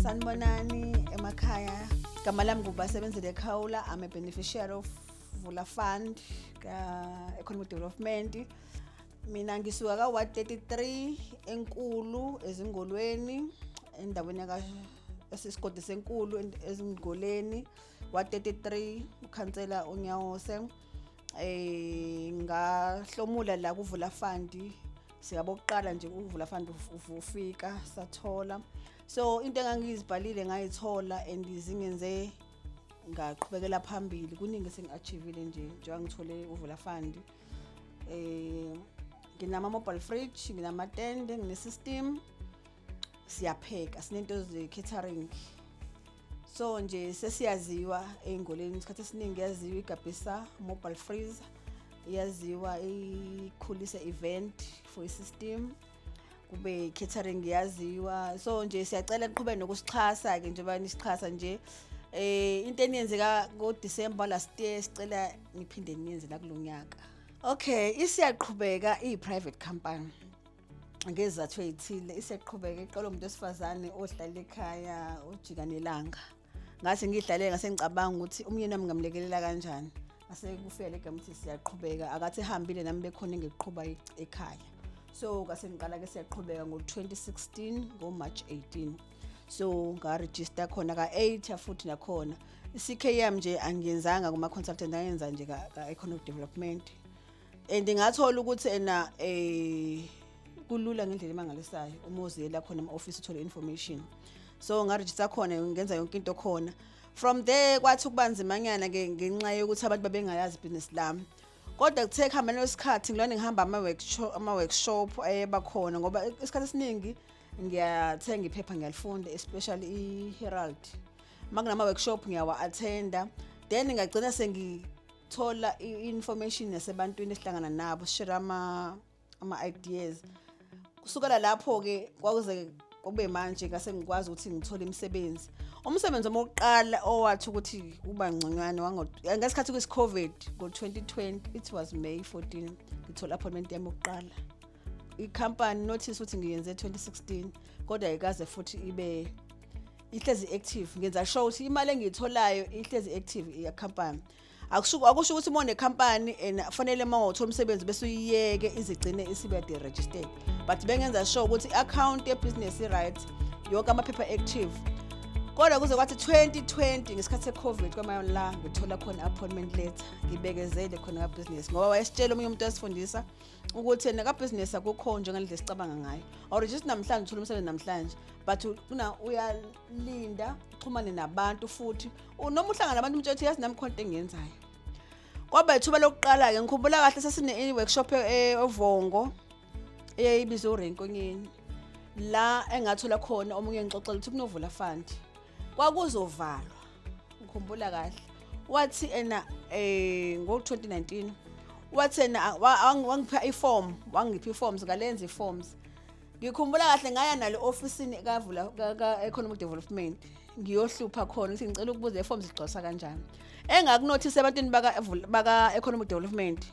Sanibonani emakhaya. Igama lami ngubasebenzile Khawula. I'm a beneficiary of Vula Fund Economic Development. Mina ngisuka ka Ward 33 enkulu ezingolweni endaweni yaka esisigodi senkulu ezingoleni Ward 33 ukhansela uNyawose. Ngahlomula la kuVula Fund siyabokuqala nje kuVula Fund ufika sathola. So into engangizibhalile ngayithola and izingenze ngaqhubekela phambili kuningi sengiachievile nje njengoba ngithole uVula Fund. Nginama mobile fridge, nginama tende, ngine system, siyapheka, sinento ze catering. So nje sesiyaziwa eingoleni isikhathi esiningi yaziwa iGabisa mobile freezer, yaziwa ikhulisa event for isystem, kube catering yaziwa. So nje siyacela niqhubeke nokusixhasa ke njengoba nisixhasa nje. Into eniyenzeka ngo December last year sicela niphinde niyenze la kulonyaka. Okay, isiyaqhubeka private company. Ngezathu ezithile isiyaqhubeka iqala umuntu osifazane ohlala ekhaya ojika nelanga. Ngathi ngidlalela ngase ngicabanga ukuthi umyeni wami ngamlekelela kanjani. Ngase kufika legama ukuthi siyaqhubeka akathi ehambile nami bekhona ngiqhubha ekhaya. So ngase ngiqala ke siyaqhubeka ngo 2016 ngo March 18. So nga register khona ka 8 futhi nakhona. ICK yami nje angiyenzanga kuma consultant ayenza nje ka economic development. And ngathola ukuthi kulula ngendlela emangalisayo umozela khona ama-office uthole information. So ngaregister khona ngenza yonke into khona. From there kwathi kubanzimanyana ke ngenxa yokuthi abantu babengayazi business lami. Kodwa kuthe khamba nesikhathi ngilona ngihamba ama-workshop ayebakhona ngoba isikhathi esiningi ngiyathenga iphepha ngiyalifunda especially iHerald. Makunama workshop ngiyawa attenda then ngagcina sengithola information yasebantwini esihlangana nabo share ama ideas. Kusukela lapho ke kwakuze kube manje ngase ngikwazi ukuthi ngithole imisebenzi. Umsebenzi omokuqala owathi ukuthi uba ngconywana ngesikhathi kwi-COVID ngo 2020 it was May 14 ngithola appointment yami yokuqala. I-company notice ukuthi ngiyenze 2016 kodwa ikaze futhi ibe ihlezi active. Ngenza sure ukuthi imali engiyitholayo ihlezi active i-company. Akusho ukuthi uma une-company fanele mawuthola umsebenzi bese uyiyeke izigcine isibe registered. But bengenza sure ukuthi i-account ye-business i-right yonke amaphepha active. Kodwa kuze kwathi 2020 ngesikhathi se-COVID kwamanye la ngithola khona appointment letter ngibekezele khona ka-business ngoba wayesitshela omunye umuntu asifundisa ukuthi ka-business akukho njengendlela sicabanga ngayo. Or just namhlanje uthola umsebenzi namhlanje but uyalinda uxhumane nabantu futhi noma uhlangana nabantu umtshela ukuthi yazi nami khona into engiyenzayo. Kwaba ithuba lokuqala ke ngikhumbula kahle sesine workshop eVongo eyayibizwe uRenkonyeni la engathola khona omunye ngixoxela ukuthi kunovula fund kwakuzovalwa. Ngikhumbula kahle wathi ngo 2019 wathi wangipha iform wangipha iforms ngalenza iforms. Ngikhumbula kahle ngaya nalo officeini kaVula ka economic development ngiyohlupha khona ukuthi ngicela ukubuza iforms zigcwalisa kanjani. Engakunothisa ebantwini baka economic development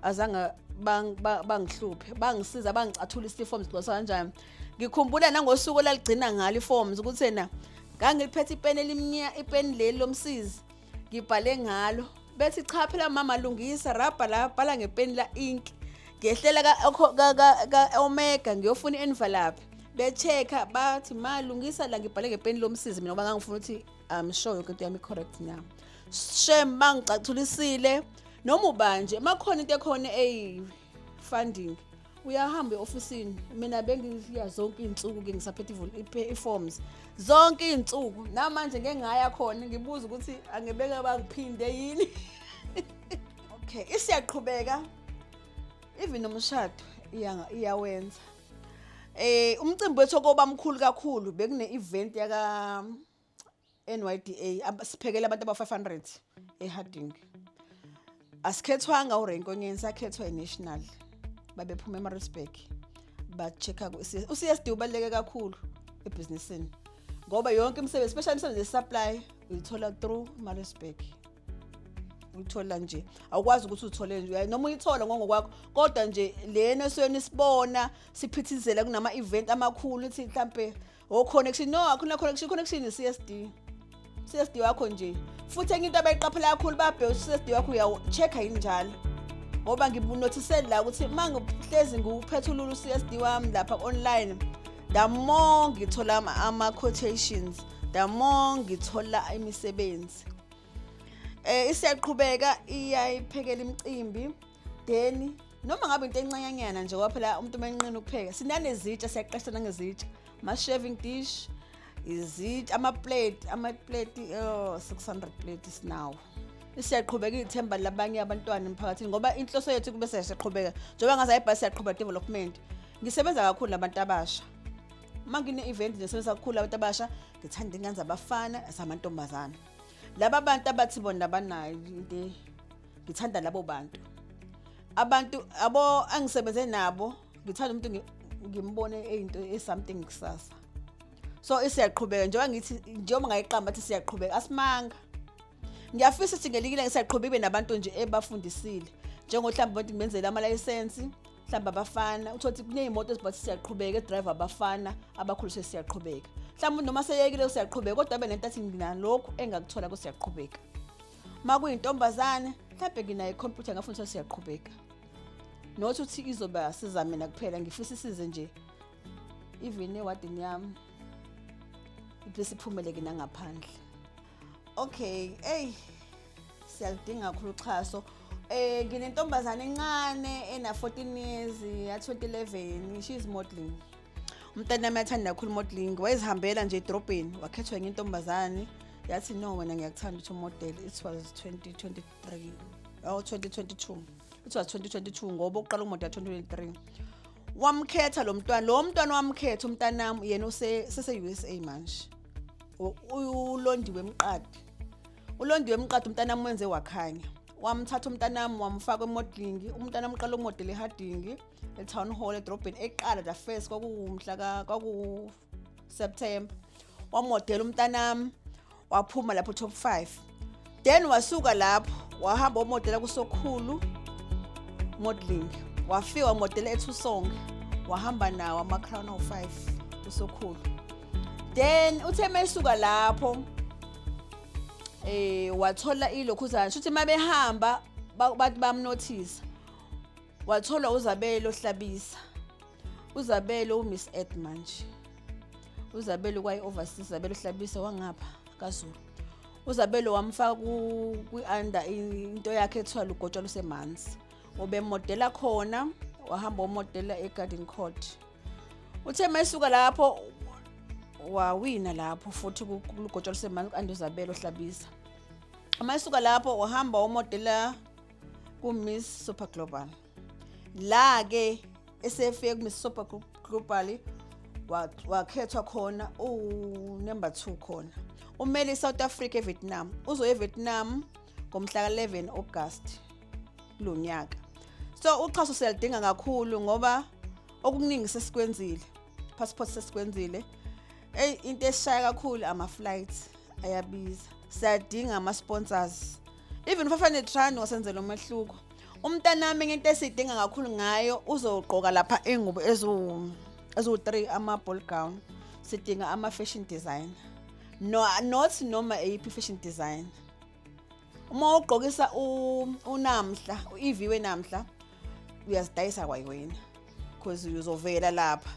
azange bangihluphe bangisiza bangicathulisa iforms zigcwalisa kanjani. Ngikhumbula nangosuku laligcina ngalo iforms ukuthi ngangiliphethe ipeni elimnyama ipeni leli lomsizi ngibhale ngalo bethi cha phela mama lungisa rabha la bhala ngepeni la ink ngehlela ka Omega ngiyofuna envelope bechecka bathi malungisa la ngibhale ngepeni lomsizi mina ngoba ngangifuna ukuthi I'm sure yonke into yami correct now. Shem mangicathulisile noma ubanje makhona into ekhona funding uyahamba eofficeini mina bengiya zonke izinsuku ke ngisaphethe iforms zonke izinsuku namanje ngeke ngaya khona ngibuza ukuthi angebeka bangiphinde yini. Okay, isiyaqhubeka even nomshado iyawenza. Umcimbi wethu koba mkhulu kakhulu bekune event yaka NYDA siphekela abantu aba 500 eHarding. Asikhethwanga uRenkonyeni sakhethwa eNational. Babephuma eMaritzburg ba-checka uCSD ubaleke kakhulu ebusinessini ngoba yonke imisebenzi especially imisebenzi ye-supply uyithola through Maritzburg. Uyithola nje awukwazi ukuthi uthole nje noma uyithola ngokwakho kodwa nje lena esiyona isibona siphithizela kunama event amakhulu uthi mhlambe connection no akuna connection CSD wakho nje futhi enye into abayiqaphela kakhulu babhe CSD wakho uyawu-check yini njalo ngoba ngibunotisele la ukuthi mangihlezi ngiwuphethulula CSD wami lapha online the more ngithola ama quotations the more ngithola imisebenzi isiyaqhubeka iyayiphekela imicimbi then noma ngabe into encanyanyana nje kwaphela umuntu emanqini ukupheka sinanezitsha siyaqeshana ngezitsha ma shaving dish izitsha ama plate 600 plates now isiyaqhubeka ithemba labanye abantwana emphakathini ngoba inhloso yethu kube siyaqhubeka njengoba ngaze ayibhasi yaqhubeka development ngisebenza kakhulu nabantu abasha mangine event ngisebenza kakhulu abantu abasha ngithanda inganza abafana asamantombazana laba bantu abathi bona banayo into ngithanda labo bantu abantu abo angisebenze nabo ngithanda umuntu ngimbone into something kusasa so isiyaqhubeka njengoba ngayiqamba athi siyaqhubeka asimanga ngiyafisa ukuthi ngelikile ngisaqhubeka nabantu nje ebafundisile njengohlamba abantu ngibenzele ama license mhlamba abafana uthothi kunezimoto ezibathi siyaqhubeka driver abafana abakhulu siyaqhubeka mhlamba noma seyekile usiyaqhubeka kodwa benento athi nginalokho engakuthola ku siyaqhubeka makuyintombazane mhlawumbe nginayo computer ngafundisa siyaqhubeka nothi uthi izoba siza mina kuphela ngifisa isize nje even ewadini yami ibese iphumele kina ngaphandle okay siyalidinga kakhulu uxhaso nginentombazane encane ena 14 years ya 2011 she is modeling umntana wami uyathanda kakhulu modeling wayezihambela nje edrobheni wakhethwa enye intombazane yathi no wena ngiyakuthanda ukuthi model it was 2023 or 2022 it was 2022 ngoba uqala umodel 2023 wamkhetha lo mntwana wamkhetha umntanami yena sese USA manje ulondiwe emqadi umntanami wenze wakhanya wamthatha umntanami wamfaka emodeling umntanami uqala umodel eHarding eTown Hall edrobheni eqala the first kwaku September wamodela umntanami waphuma lapho top 5 then wasuka lapho wahamba umodela kuSokhulu modeling wafika wamodela eThusong wahamba nawo ama Crown of 5 kuSokhulu then uthe mayisuka lapho wathola ilokhuzana futhi mabehamba bathi bamnotice wathola uZabelo Hlabisa uZabelo uMiss Ed manje uZabelo kwayi overseas Zabelo Hlabisa wangapha kaZulu uZabelo wamfaka kwi-under into yakhe ethiwa lugotshwa lusemanzi obemodela khona wahamba umodela eGarden Court uthe mayisuka lapho wawina lapho futhi kulugotshwa lusemanzi uZabelo Hlabisa mayisuka lapho wahamba umodela kuMiss Super Global la ke esefike kuMiss Super Global wakhethwa khona number 2 khona umeli South Africa eVietnam uzoya eVietnam ngomhla ka11 August kulonyaka so uxhaso siyalidinga kakhulu ngoba okuningi sesikwenzile passport sesikwenzile into esishaya kakhulu ama flights ayabiza siyadinga ama sponsors even 500 rand wasenzela umehluko umntanami into esidinga kakhulu ngayo uzoqoka lapha engubo ezu3 ama ball gown sidinga ama fashion designer not noma AP fashion design uma ugqokisa unamhla uIviwe namhla uyazidayisa kwayiwena because uzovela lapha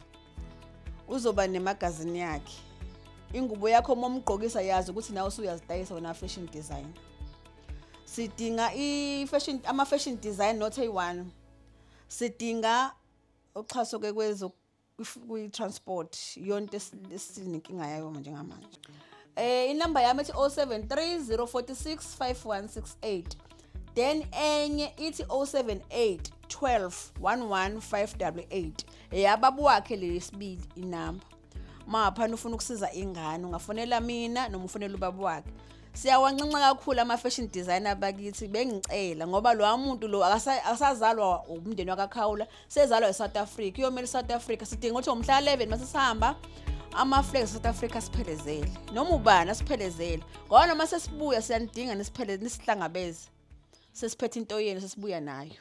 uzoba nemagazini yakhe ingubo yakho uma umgqokisa yazi ukuthi nawe usuyazidayisa wena fashion design sidinga ama fashion design not A1 sidinga uxhaso ke kwezo kwi-transport yonke esininkinga yayo manje ngamanje inamba yami ethi 073 046 5168 then enye ithi 078 12 11 588 yababu wakhe lesibili inamba maphana ufuna ukusiza ingane ungafonela mina noma ufonela ubaba wakhe siyawancinca kakhulu ama fashion designer abakithi bengicela ngoba lo muntu lo akasazalwa umndeni wakaKhawula sezalwa eSouth Africa uyomela South Africa sidinga ukuthi umhla 11 mase sihamba ama flags South Africa siphelezele noma ubani asiphelezele ngoba noma sesibuya siyanidinga nisihlangabeze sesiphethe into yenu sesibuya nayo